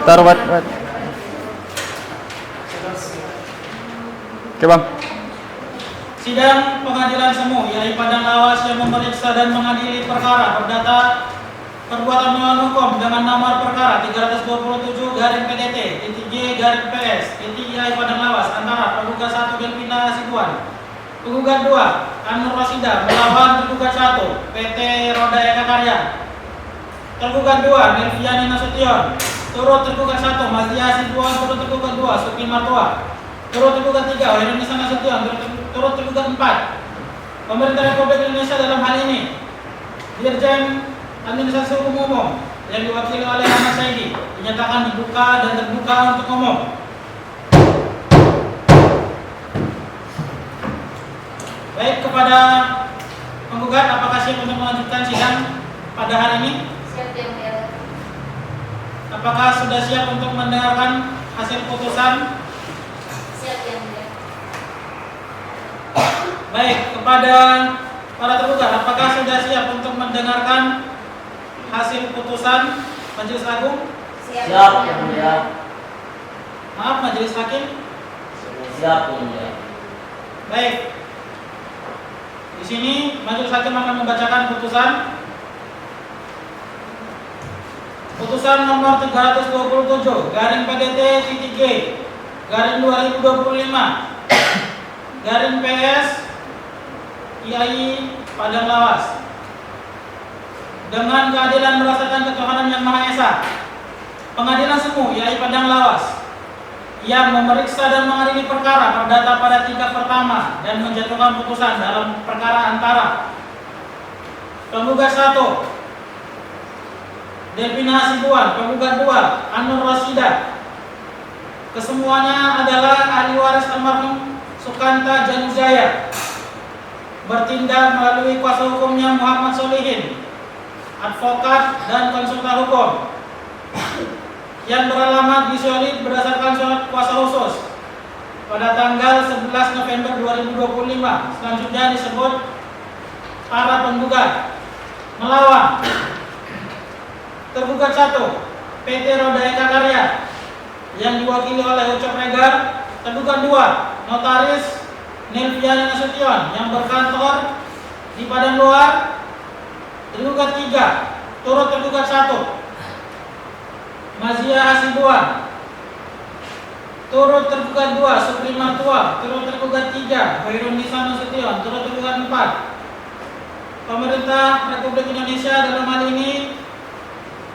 Tarwat. Oke bang. Sidang pengadilan semu, yaitu Padang Lawas yang memeriksa dan mengadili perkara perdata perbuatan melawan hukum dengan nomor perkara 327/PDT/J/PS/I Padang Lawas antara penggugat 1 Delvina Hasibuan, penggugat 2 An-Nur Rosida melawan tergugat 1 PT Roda Eka Karya, tergugat 2 Nelviani Nasution, turut tergugat 1 Mazia Hasibuan, turut tergugat 2 Suki Martua, turut tergugat 3 Indonesia Nasution, turut tergugat 4 Pemerintah Republik Indonesia dalam hal ini Dirjen Administrasi Hukum Umum yang diwakili oleh Ahmad Saidi dinyatakan dibuka dan terbuka untuk umum. Baik, kepada penggugat, apakah siap untuk melanjutkan sidang pada hari ini? Siap yang mulia. Apakah sudah siap untuk mendengarkan hasil putusan? Siap yang mulia. Baik, kepada para tergugat, apakah sudah siap untuk mendengarkan hasil putusan Majelis Agung? Siap yang mulia. Maaf, Majelis Hakim. Siap yang mulia. Baik. Di sini Majelis Hakim akan membacakan putusan. Putusan nomor 327/PDT/G/2025/PS Padang Lawas dengan keadilan berdasarkan ketuhanan yang Maha Esa. Pengadilan semu yaitu Padang Lawas yang memeriksa dan mengadili perkara perdata pada tingkat pertama dan menjatuhkan putusan dalam perkara antara penggugat 1 Delvina Hasibuan, penggugat 2 An-Nur Rosida, kesemuanya adalah ahli waris almarhum Sukanta Januzaya, bertindak melalui kuasa hukumnya Muhammad Solihin, advokat dan konsultan hukum yang beralamat di Solid berdasarkan surat kuasa khusus pada tanggal 11 November 2025. Selanjutnya disebut para penggugat melawan tergugat 1 PT Roda Eka Karya yang diwakili oleh Ucap Regar, tergugat 2 Notaris Nelviani Nasution yang berkantor di Padang Luar, tergugat 3 turut tergugat 1 Mazia Hasibuan, turut tergugat 2 Supri Martua, turut tergugat 3 Hoirun Nisa Nasution, turut tergugat 4 Pemerintah Republik Indonesia dalam hal ini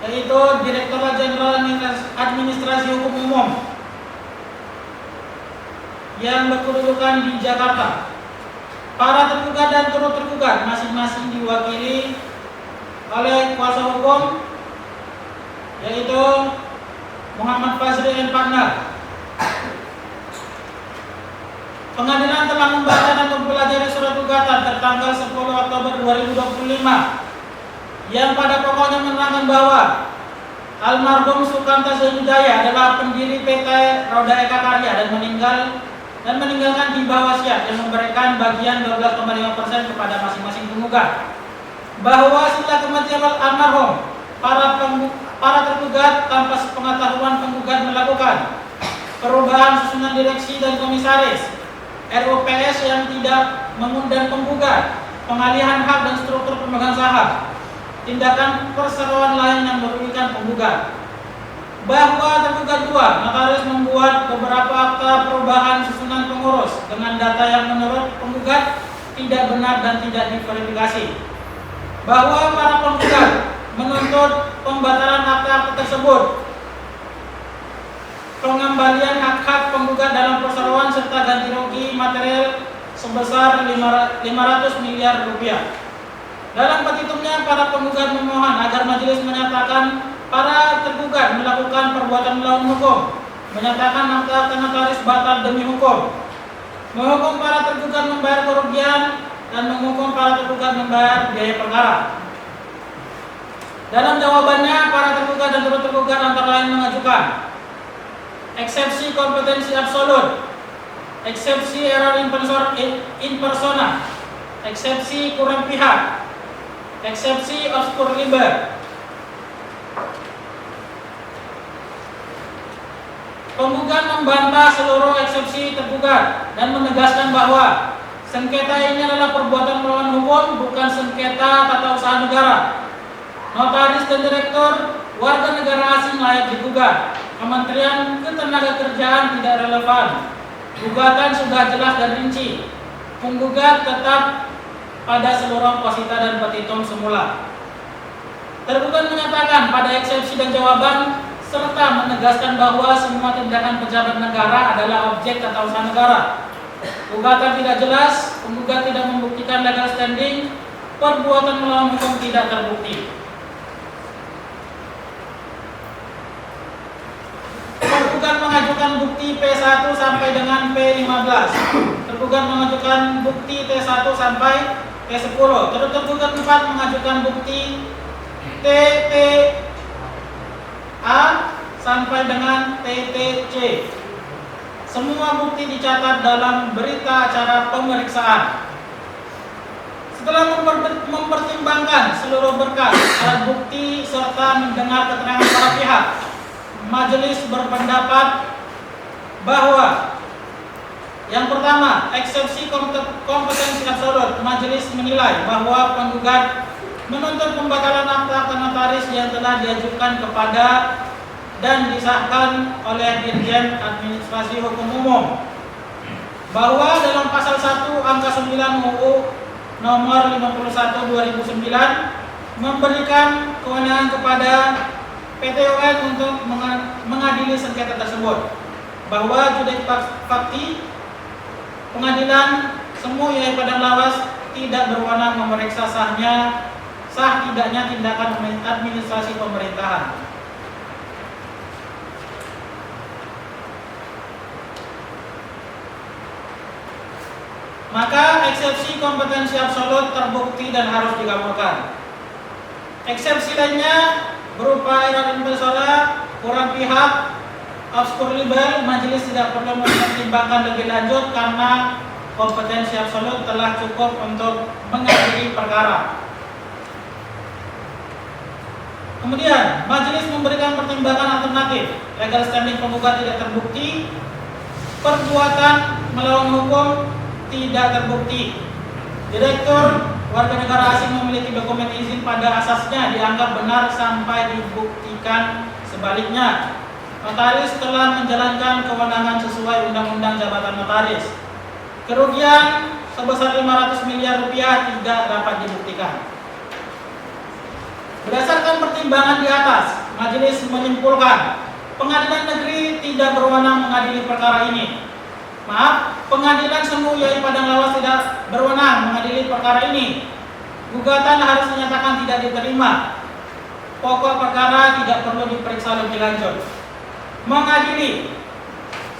yaitu Direktorat Jenderal Administrasi Hukum Umum yang berkedudukan di Jakarta. Para tergugat dan turut tergugat masing-masing diwakili oleh kuasa hukum yaitu Muhammad Fazri dan partner. Pengadilan telah membaca dan mempelajari surat gugatan tertanggal 10 Oktober 2025 yang pada pokoknya menerangkan bahwa almarhum Sukanta Januzaya adalah pendiri PT Roda Eka Karya dan meninggalkan hibah wasiat yang memberikan bagian 12,5% kepada masing-masing penggugat. Bahwa setelah kematian almarhum, para tergugat tanpa sepengetahuan penggugat melakukan perubahan susunan direksi dan komisaris RUPS yang tidak mengundang penggugat, pengalihan hak dan struktur pemegang saham, tindakan perseroan lain yang merugikan penggugat. Bahwa tergugat 2 notaris membuat beberapa akta perubahan susunan pengurus dengan data yang menurut penggugat tidak benar dan tidak diverifikasi. Bahwa para penggugat menuntut pembatalan akta tersebut, pengembalian hak-hak penggugat dalam perseroan serta ganti rugi material sebesar 500 miliar rupiah. Dalam petitumnya, para penggugat memohon agar majelis menyatakan para tergugat melakukan perbuatan melawan hukum, menyatakan akta notaris batal demi hukum, menghukum para tergugat membayar kerugian, dan menghukum para tergugat membayar biaya perkara. Dalam jawabannya, para tergugat dan turut tergugat antara lain mengajukan eksepsi kompetensi absolut, eksepsi error in persona, eksepsi kurang pihak, eksepsi obscur liber, Penggugat membantah seluruh eksepsi tergugat dan menegaskan bahwa sengketa ini adalah perbuatan melawan hukum, bukan sengketa tata usaha negara. Notaris dan direktur warga negara asing layak digugat. Kementerian Ketenagakerjaan tidak relevan. Gugatan sudah jelas dan rinci. Penggugat tetap pada seluruh posita dan petitum semula. Tergugat menyatakan pada eksepsi dan jawaban serta menegaskan bahwa semua tindakan pejabat negara adalah objek tata usaha negara. Gugatan tidak jelas, penggugat tidak membuktikan legal standing, perbuatan melawan hukum tidak terbukti. Tergugat mengajukan bukti P1 sampai dengan P15. Tergugat mengajukan bukti T1 sampai T10. Tergugat 4 mengajukan bukti TTA sampai dengan TTC. Semua bukti dicatat dalam berita acara pemeriksaan. Setelah mempertimbangkan seluruh berkas, alat bukti serta mendengar keterangan para pihak, majelis berpendapat bahwa yang pertama, eksepsi kompetensi absolut. Majelis menilai bahwa penggugat menuntut pembatalan akta notaris yang telah diajukan kepada dan disahkan oleh Dirjen Administrasi Hukum Umum, bahwa dalam pasal 1 angka 9 UU nomor 51/2009 memberikan kewenangan kepada PT UN untuk mengadili sengketa tersebut, bahwa judek fakti pengadilan semu Yai Padang Lawas tidak berwenang memeriksa sah tidaknya tindakan administrasi pemerintahan. Maka eksepsi kompetensi absolut terbukti dan harus dikabulkan. Eksepsi lainnya berupa error impelsora, kurang pihak, obskur libel, majelis tidak perlu mempertimbangkan lebih lanjut karena kompetensi absolut telah cukup untuk mengadili perkara. Kemudian, majelis memberikan pertimbangan alternatif. Legal standing penggugat tidak terbukti, perbuatan melawan hukum tidak terbukti. Direktur warga negara asing memiliki dokumen izin pada asasnya dianggap benar sampai dibuktikan sebaliknya. Notaris telah menjalankan kewenangan sesuai Undang-Undang Jabatan Notaris. Kerugian sebesar 500 miliar rupiah tidak dapat dibuktikan. Berdasarkan pertimbangan di atas, majelis menyimpulkan pengadilan negeri tidak berwenang mengadili perkara ini. Pengadilan semu Yai Padang Lawas tidak berwenang mengadili perkara ini. Gugatan harus dinyatakan tidak diterima. Pokok perkara tidak perlu diperiksa lebih lanjut. Mengadili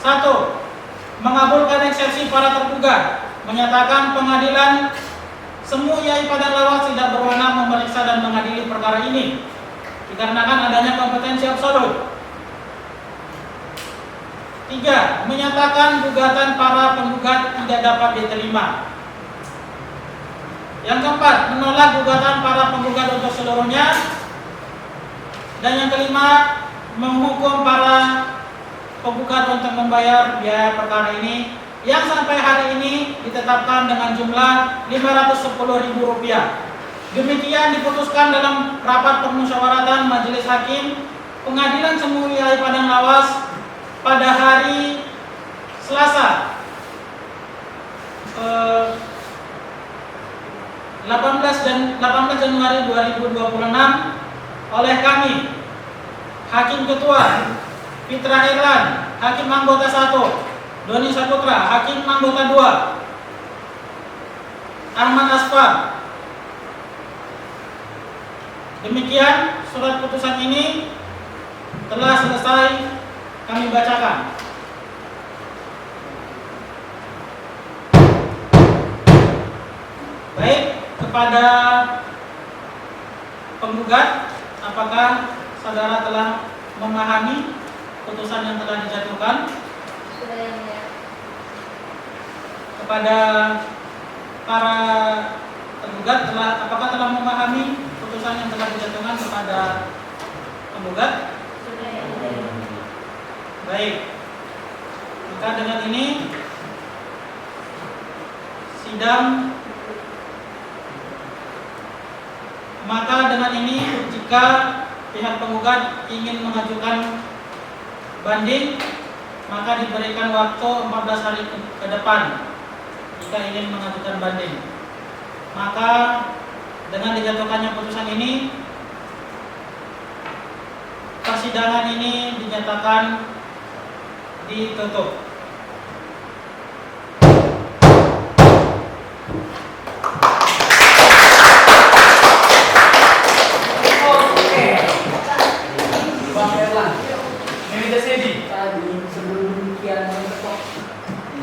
1. Mengabulkan eksepsi para tergugat, menyatakan pengadilan semu Yai Padang Lawas tidak berwenang memeriksa dan mengadili perkara ini dikarenakan adanya kompetensi absolut. 3. Menyatakan gugatan para penggugat tidak dapat diterima. Yang keempat, menolak gugatan para penggugat untuk seluruhnya. Dan yang kelima, menghukum para penggugat untuk membayar biaya perkara ini yang sampai hari ini ditetapkan dengan jumlah Rp510.000. Demikian diputuskan dalam rapat permusyawaratan Majelis Hakim Pengadilan Semu Yai Padang Lawas pada hari Selasa 18 Januari 2026 oleh kami, Hakim Ketua Fitra Herlan, Hakim Anggota 1 Doni Saputra, Hakim Anggota 2 Ahmad Asfar. Demikian surat putusan ini telah selesai kami bacakan. Baik, kepada penggugat, apakah saudara telah memahami putusan yang telah dijatuhkan? Sudah yang mulia. Kepada para tergugat, apakah telah memahami putusan yang telah dijatuhkan kepada penggugat? Sudah yang mulia. Baik, Maka dengan ini jika pihak penggugat ingin mengajukan banding, maka diberikan waktu 14 hari ke depan jika ingin mengajukan banding. Maka dengan dijatuhkannya putusan ini, persidangan ini dinyatakan ditutup.